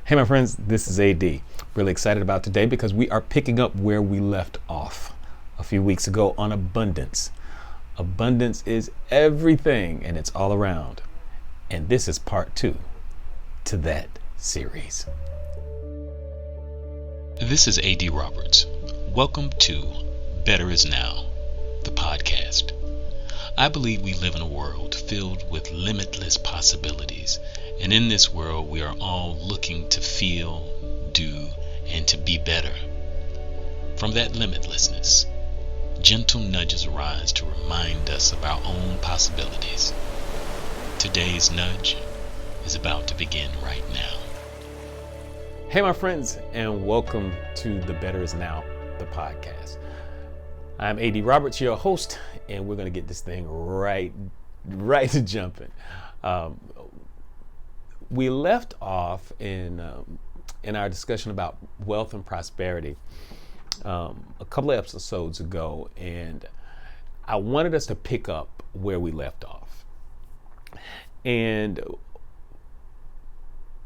Hey, my friends, this is AD. Really excited about today because we are picking up where we left off a few weeks ago on abundance. Abundance is everything and it's all around. And this is part 2 to that series. This is AD Roberts. Welcome to Better Is Now, the podcast. I believe we live in a world filled with limitless possibilities. And in this world, we are all looking to feel, do, and to be better. From that limitlessness, gentle nudges arise to remind us of our own possibilities. Today's nudge is about to begin right now. Hey, my friends, and welcome to the Better Is Now, the podcast. I'm AD Roberts, your host, and we're going to get this thing right to jumping. We left off in our discussion about wealth and prosperity a couple of episodes ago, and I wanted us to pick up where we left off. And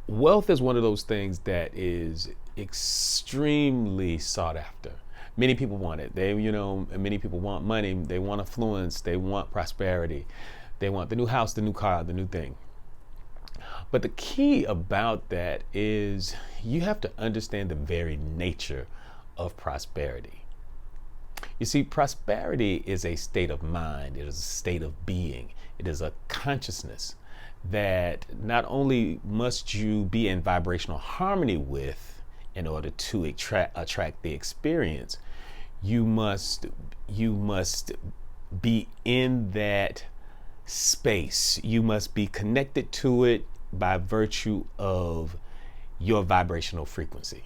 wealth is one of those things that is extremely sought after. Many people want it. Many people want money. They want affluence. They want prosperity. They want the new house, the new car, the new thing. But the key about that is you have to understand the very nature of prosperity. You see, prosperity is a state of mind. It is a state of being. It is a consciousness that not only must you be in vibrational harmony with in order to attract the experience, you must be in that space. You must be connected to it by virtue of your vibrational frequency.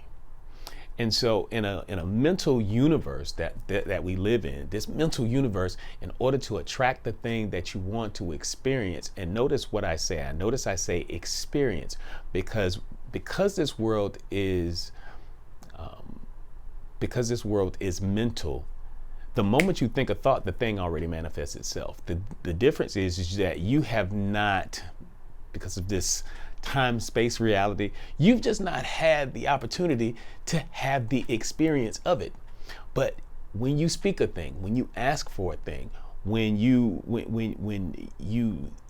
And so in a mental universe that we live in, this mental universe, in order to attract the thing that you want to experience, and notice what I say, I say experience, because this world is mental. The moment you think a thought, the thing already manifests itself. The difference is that you have not, because of this time-space reality, you've just not had the opportunity to have the experience of it. But when you speak a thing, when you ask for a thing, when you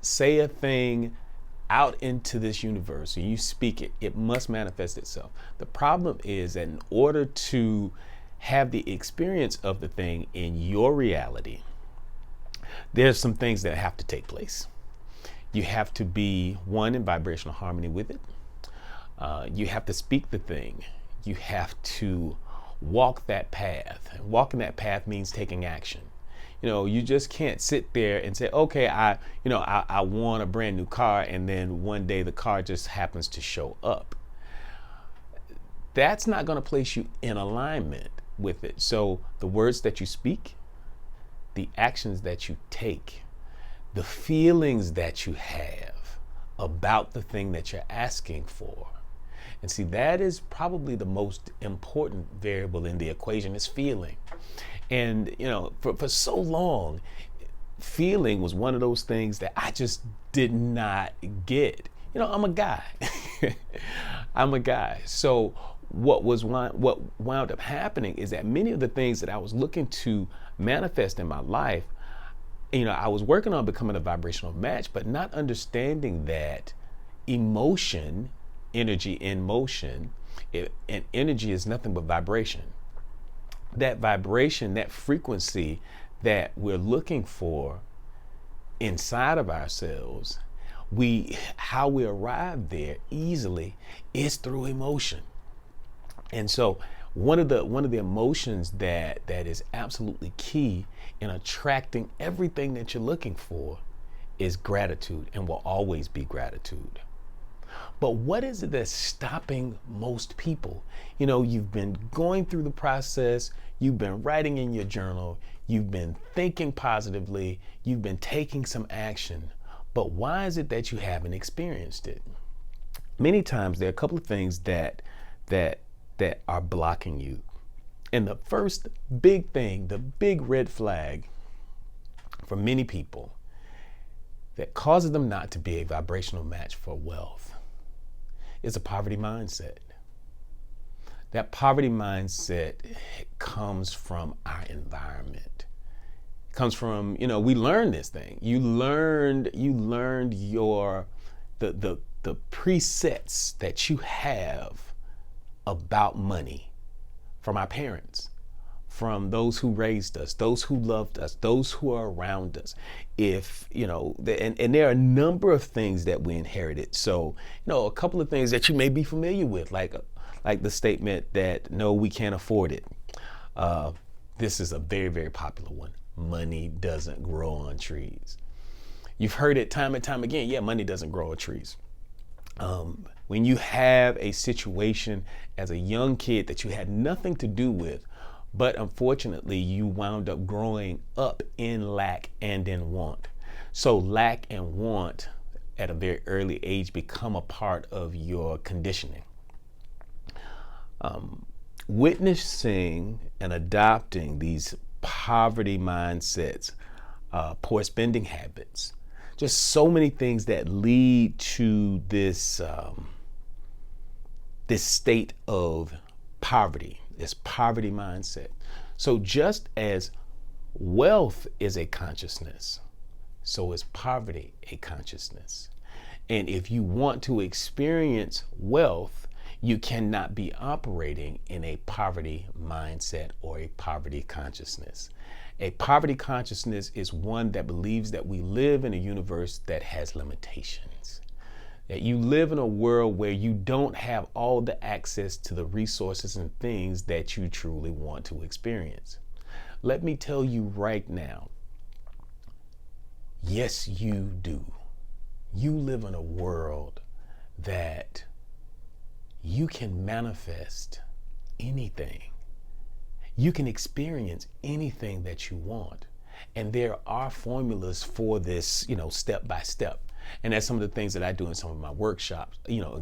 say a thing out into this universe and you speak it, it must manifest itself. The problem is that in order to have the experience of the thing in your reality, there's some things that have to take place. You have to be, one, in vibrational harmony with it. You have to speak the thing. You have to walk that path. And walking that path means taking action. You just can't sit there and say, okay, I want a brand new car, and then one day the car just happens to show up. That's not going to place you in alignment with it. So the words that you speak, the actions that you take, the feelings that you have about the thing that you're asking for. And see, that is probably the most important variable in the equation, is feeling. And, for so long, feeling was one of those things that I just did not get. I'm a guy. I'm a guy. So what wound up happening is that many of the things that I was looking to manifest in my life, I was working on becoming a vibrational match, but not understanding that emotion, energy in motion, and energy is nothing but vibration. That vibration, that frequency that we're looking for inside of ourselves, how we arrive there easily is through emotion. And so one of the emotions that is absolutely key in attracting everything that you're looking for is gratitude, and will always be gratitude. But what is it that's stopping most people? You've been going through the process, you've been writing in your journal, you've been thinking positively, you've been taking some action, but why is it that you haven't experienced it? Many times there are a couple of things that are blocking you. And the first big thing, the big red flag for many people that causes them not to be a vibrational match for wealth is a poverty mindset. That poverty mindset comes from our environment. It comes from, we learned this thing. You learned the presets that you have about money from our parents, from those who raised us, those who loved us, those who are around us. And there are a number of things that we inherited. So, a couple of things that you may be familiar with, like the statement that, no, we can't afford it. This is a very, very popular one. Money doesn't grow on trees. You've heard it time and time again. Yeah, money doesn't grow on trees. When you have a situation as a young kid that you had nothing to do with, but unfortunately you wound up growing up in lack and in want. So lack and want at a very early age become a part of your conditioning. Witnessing and adopting these poverty mindsets, poor spending habits, just so many things that lead to this state of poverty, this poverty mindset. So just as wealth is a consciousness, so is poverty a consciousness. And if you want to experience wealth, you cannot be operating in a poverty mindset or a poverty consciousness. A poverty consciousness is one that believes that we live in a universe that has limitations, that you live in a world where you don't have all the access to the resources and things that you truly want to experience. Let me tell you right now, yes, you do. You live in a world that you can manifest anything. You can experience anything that you want. And there are formulas for this, step by step. And that's some of the things that I do in some of my workshops,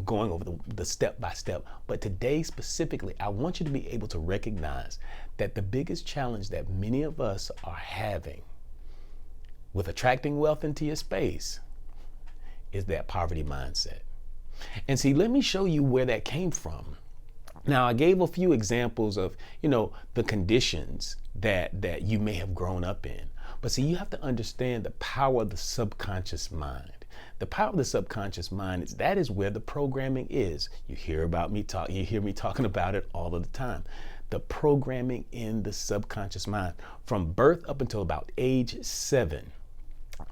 going over the step by step. But today specifically, I want you to be able to recognize that the biggest challenge that many of us are having with attracting wealth into your space is that poverty mindset. And see, let me show you where that came from. Now, I gave a few examples of, the conditions that you may have grown up in. But see, you have to understand the power of the subconscious mind. The power of the subconscious mind is where the programming is. You hear me talking about it all of the time. The programming in the subconscious mind from birth up until about age 7.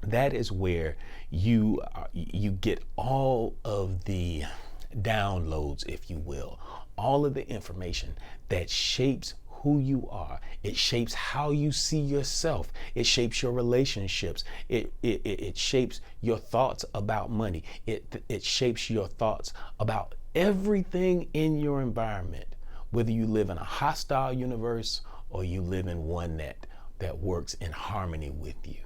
That is where you get all of the downloads, if you will, all of the information that shapes who you are. It shapes how you see yourself. It shapes your relationships. It shapes your thoughts about money. It shapes your thoughts about everything in your environment, whether you live in a hostile universe or you live in one that works in harmony with you.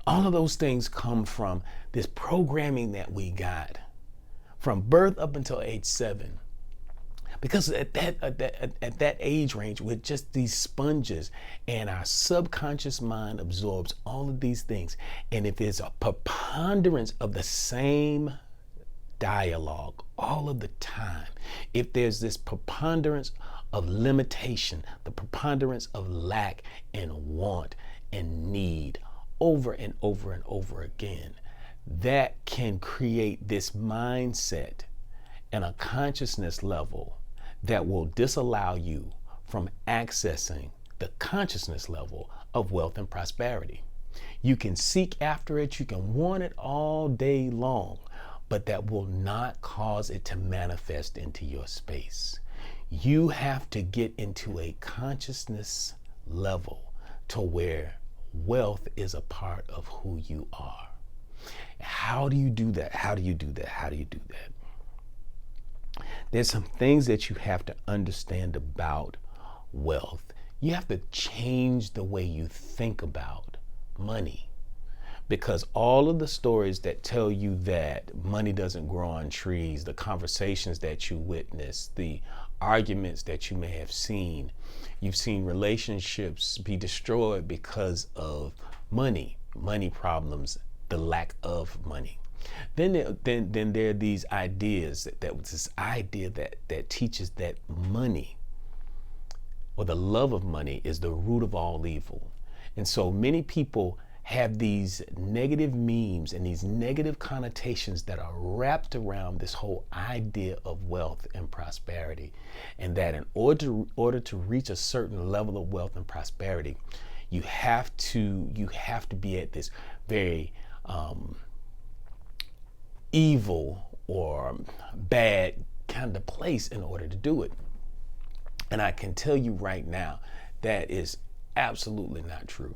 All of those things come from this programming that we got from birth up until age 7. Because at that age range, we're just these sponges, and our subconscious mind absorbs all of these things. And if there's a preponderance of the same dialogue all of the time, if there's this preponderance of limitation, the preponderance of lack and want and need over and over and over again, that can create this mindset and a consciousness level that will disallow you from accessing the consciousness level of wealth and prosperity. You can seek after it, you can want it all day long, but that will not cause it to manifest into your space. You have to get into a consciousness level to where wealth is a part of who you are. How do you do that? How do you do that? How do you do that? There's some things that you have to understand about wealth. You have to change the way you think about money, because all of the stories that tell you that money doesn't grow on trees, the conversations that you witness, the arguments that you may have seen, you've seen relationships be destroyed because of money problems, the lack of money. Then there are these ideas that was this idea that teaches that money or the love of money is the root of all evil. And so many people have these negative memes and these negative connotations that are wrapped around this whole idea of wealth and prosperity. And that in order to reach a certain level of wealth and prosperity, you have to be at this very evil or bad kind of place in order to do it. And I can tell you right now, that is absolutely not true.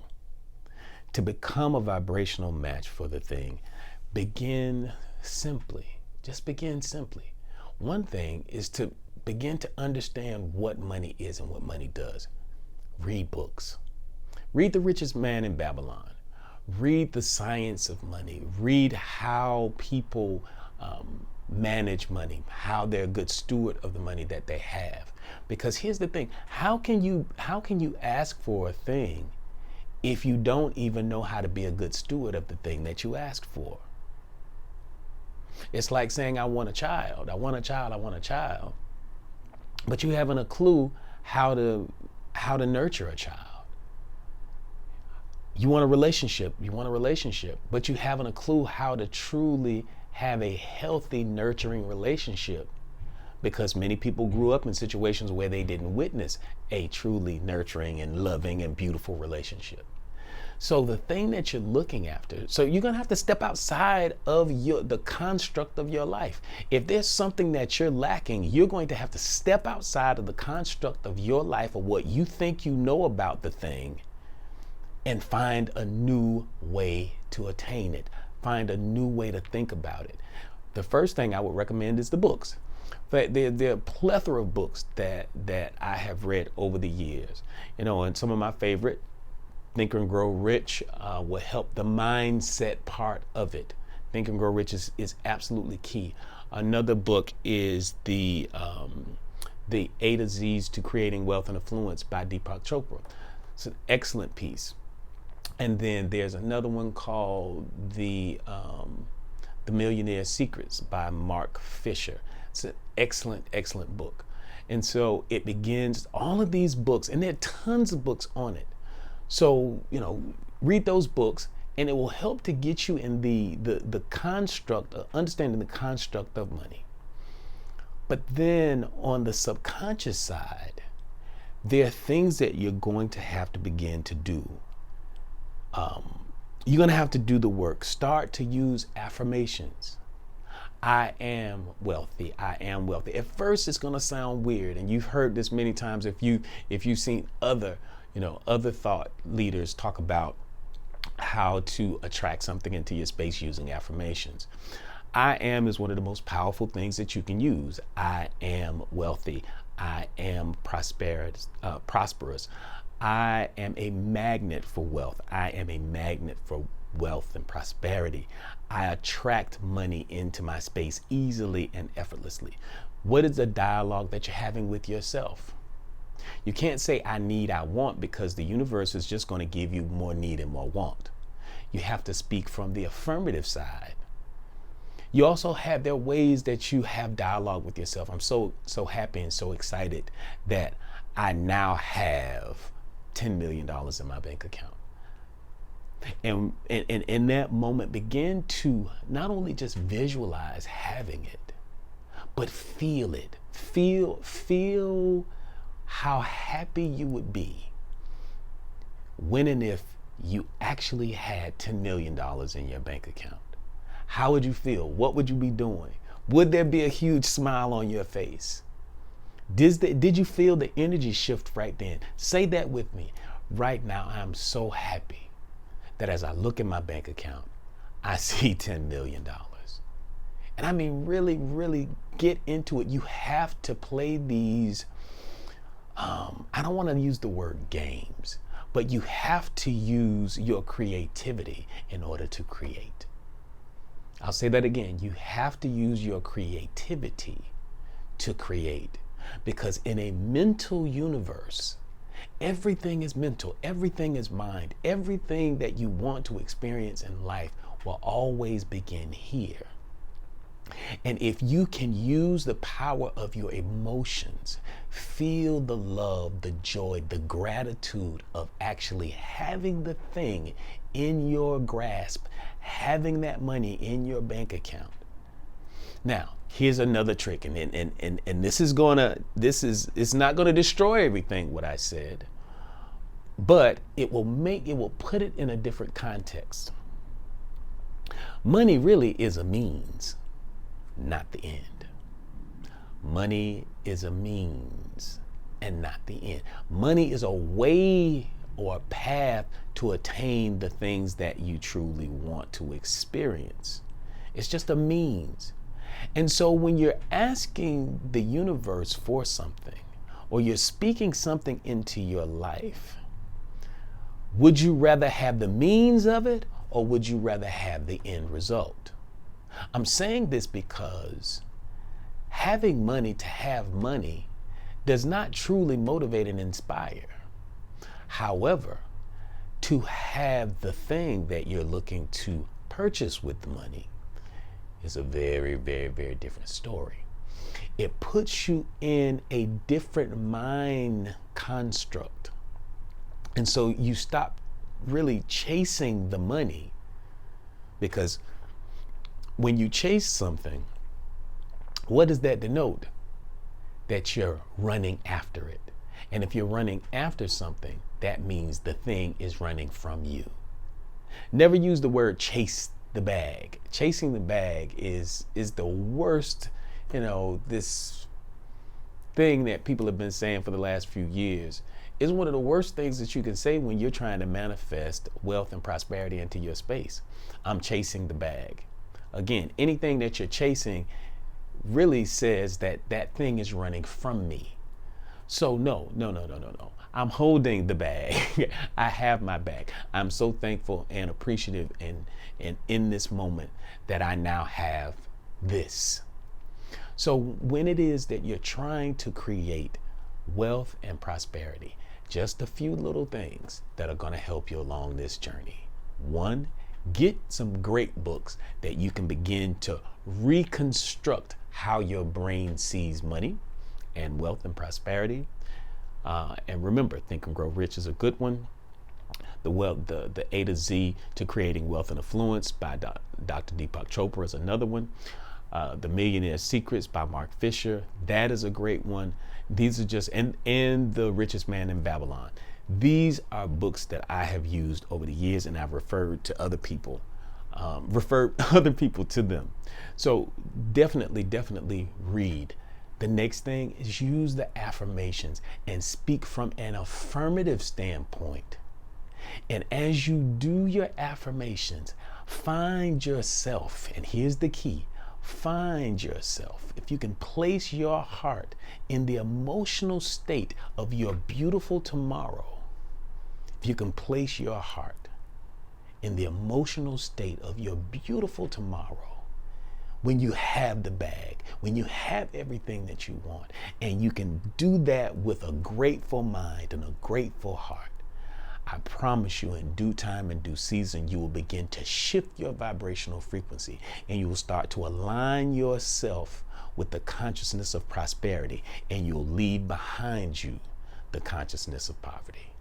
To become a vibrational match for the thing, begin simply. Just begin simply. One thing is to begin to understand what money is and what money does. Read books. Read The Richest Man in Babylon. Read The Science of Money. Read how people manage money, how they're a good steward of the money that they have. Because here's the thing, how can you ask for a thing if you don't even know how to be a good steward of the thing that you asked for? It's like saying, I want a child, but you haven't a clue how to nurture a child. You want a relationship, but you haven't a clue how to truly have a healthy, nurturing relationship, because many people grew up in situations where they didn't witness a truly nurturing and loving and beautiful relationship. So the thing that you're looking after, so you're going to have to step outside of the construct of your life. If there's something that you're lacking, you're going to have to step outside of the construct of your life or what you think you know about the thing and find a new way to attain it. Find a new way to think about it. The first thing I would recommend is the books. But there are a plethora of books that I have read over the years. And some of my favorite, Think and Grow Rich, will help the mindset part of it. Think and Grow Rich is absolutely key. Another book is the A to Z's to Creating Wealth and Affluence by Deepak Chopra. It's an excellent piece. And then there's another one called The Millionaire Secrets by Mark Fisher. It's an excellent book. And so it begins, all of these books, and there are tons of books on it. So, read those books, and it will help to get you in the construct, understanding the construct of money. But then on the subconscious side, there are things that you're going to have to begin to do. You're going to have to do the work. Start to use affirmations. I am wealthy. I am wealthy. At first, it's going to sound weird, and you've heard this many times if you've seen other thought leaders talk about how to attract something into your space using affirmations. I am is one of the most powerful things that you can use. I am wealthy. I am prosperous. I am a magnet for wealth. I am a magnet for wealth and prosperity. I attract money into my space easily and effortlessly. What is the dialogue that you're having with yourself? You can't say I need, I want, because the universe is just going to give you more need and more want. You have to speak from the affirmative side. You also have there ways that you have dialogue with yourself. I'm so happy and so excited that I now have $10 million in my bank account. And in that moment, begin to not only just visualize having it, but feel it. Feel how happy you would be when and if you actually had $10 million in your bank account. How would you feel? What would you be doing? Would there be a huge smile on your face? Did you feel the energy shift right then? Say that with me. Right now, I'm so happy that as I look in my bank account, I see $10 million. And I mean, really, really get into it. You have to play these, I don't want to use the word games, but you have to use your creativity in order to create. I'll say that again. You have to use your creativity to create. Because in a mental universe, everything is mental, everything is mind, everything that you want to experience in life will always begin here. And if you can use the power of your emotions, feel the love, the joy, the gratitude of actually having the thing in your grasp, having that money in your bank account. Now, here's another trick, and it's not gonna destroy everything what I said, but it will put it in a different context. Money really is a means, not the end. Money is a means and not the end. Money is a way or a path to attain the things that you truly want to experience. It's just a means. And so when you're asking the universe for something, or you're speaking something into your life, would you rather have the means of it, or would you rather have the end result? I'm saying this because having money to have money does not truly motivate and inspire. However, to have the thing that you're looking to purchase with the money is a very, very, very different story. It puts you in a different mind construct. And so you stop really chasing the money, because when you chase something, what does that denote? That you're running after it. And if you're running after something, that means the thing is running from you. Never use the word chase the bag. Chasing the bag is the worst, this thing that people have been saying for the last few years is one of the worst things that you can say when you're trying to manifest wealth and prosperity into your space. I'm chasing the bag. Again, anything that you're chasing really says that that thing is running from me. So no. I'm holding the bag. I have my bag. I'm so thankful and appreciative and in this moment that I now have this. So when it is that you're trying to create wealth and prosperity, just a few little things that are going to help you along this journey. One, get some great books that you can begin to reconstruct how your brain sees money and wealth and prosperity. And remember, Think and Grow Rich is a good one. The A to Z to Creating Wealth and Affluence by Dr. Deepak Chopra is another one. The Millionaire's Secrets by Mark Fisher, that is a great one. These are just, and The Richest Man in Babylon. These are books that I have used over the years, and I've referred other people to them. So definitely read. The next thing is use the affirmations and speak from an affirmative standpoint. And as you do your affirmations, find yourself, and here's the key, find yourself. If you can place your heart in the emotional state of your beautiful tomorrow, if you can place your heart in the emotional state of your beautiful tomorrow, when you have the bag, when you have everything that you want, and you can do that with a grateful mind and a grateful heart, I promise you, in due time and due season, you will begin to shift your vibrational frequency, and you will start to align yourself with the consciousness of prosperity, and you'll leave behind you the consciousness of poverty.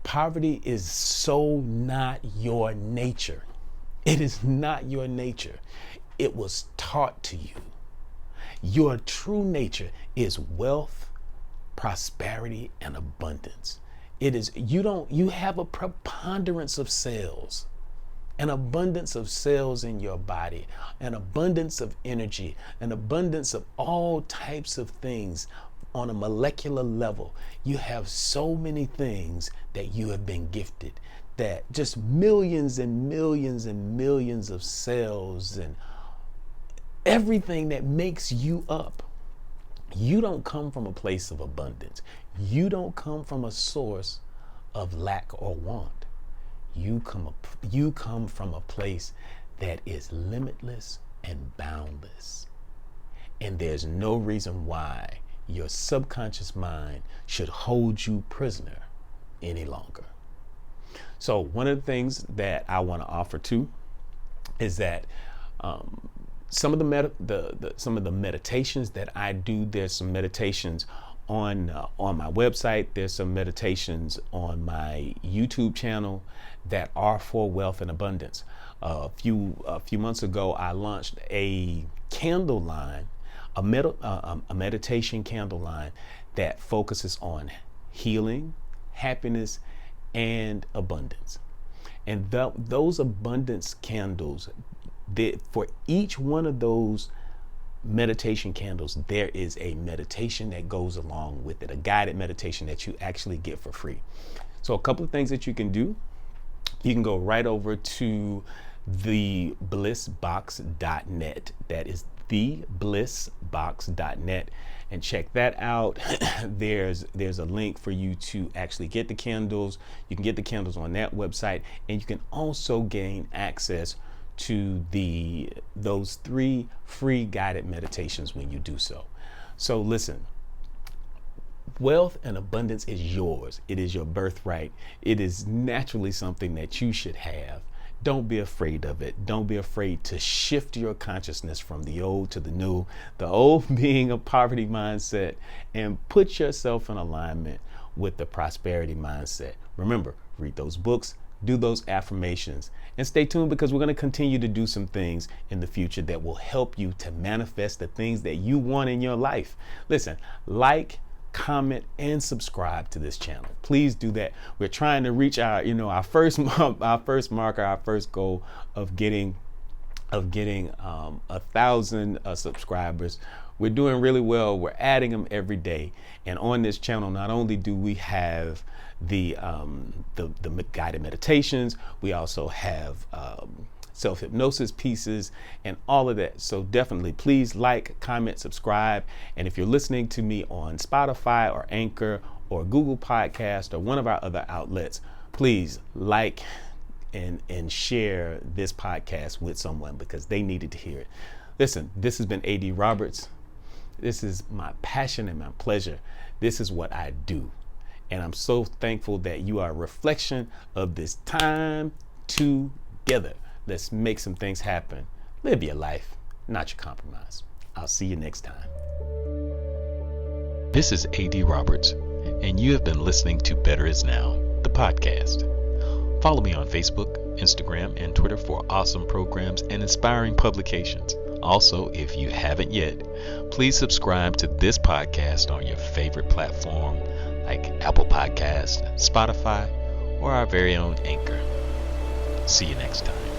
Poverty is so not your nature. It is not your nature. It was taught to you. Your true nature is wealth, prosperity, and abundance. It is, you have a preponderance of cells, an abundance of cells in your body, an abundance of energy, an abundance of all types of things on a molecular level. You have so many things that you have been gifted, that just millions and millions and millions of cells and everything that makes you up. You don't come from a place of abundance. You don't come from a source of lack or want. You come from a place that is limitless and boundless. And there's no reason why your subconscious mind should hold you prisoner any longer. So one of the things that I want to offer too is that some of some of the meditations that I do. There's some meditations on my website. There's some meditations on my YouTube channel that are for wealth and abundance. A few months ago, I launched a candle line, a meditation candle line that focuses on healing, happiness, and abundance. And those abundance candles, for each one of those meditation candles, there is a meditation that goes along with it, a guided meditation that you actually get for free. So a couple of things that you can do. You can go right over to theblissbox.net. That is theblissbox.net, and check that out. There's a link for you to actually get the candles. You can get the candles on that website, and you can also gain access to those 3 free guided meditations when you do so. So listen, wealth and abundance is yours. It is your birthright. It is naturally something that you should have. Don't be afraid of it. Don't be afraid to shift your consciousness from the old to the new, the old being a poverty mindset, and put yourself in alignment with the prosperity mindset. Remember, read those books, do those affirmations, and stay tuned, because we're going to continue to do some things in the future that will help you to manifest the things that you want in your life. Listen, like, comment, and subscribe to this channel. Please do that. We're trying to reach our first marker, our first goal of getting 1,000 subscribers. We're doing really well. We're adding them every day. And on this channel, not only do we have the guided meditations, we also have self-hypnosis pieces and all of that. So definitely please like, comment, subscribe. And if you're listening to me on Spotify or Anchor or Google Podcast or one of our other outlets, please like and share this podcast with someone, because they needed to hear it. Listen, this has been A.D. Roberts. This is my passion and my pleasure. This is what I do. And I'm so thankful that you are a reflection of this time together. Let's make some things happen. Live your life, not your compromise. I'll see you next time. This is A.D. Roberts, and you have been listening to Better Is Now, the podcast. Follow me on Facebook, Instagram, and Twitter for awesome programs and inspiring publications. Also, if you haven't yet, please subscribe to this podcast on your favorite platform like Apple Podcasts, Spotify, or our very own Anchor. See you next time.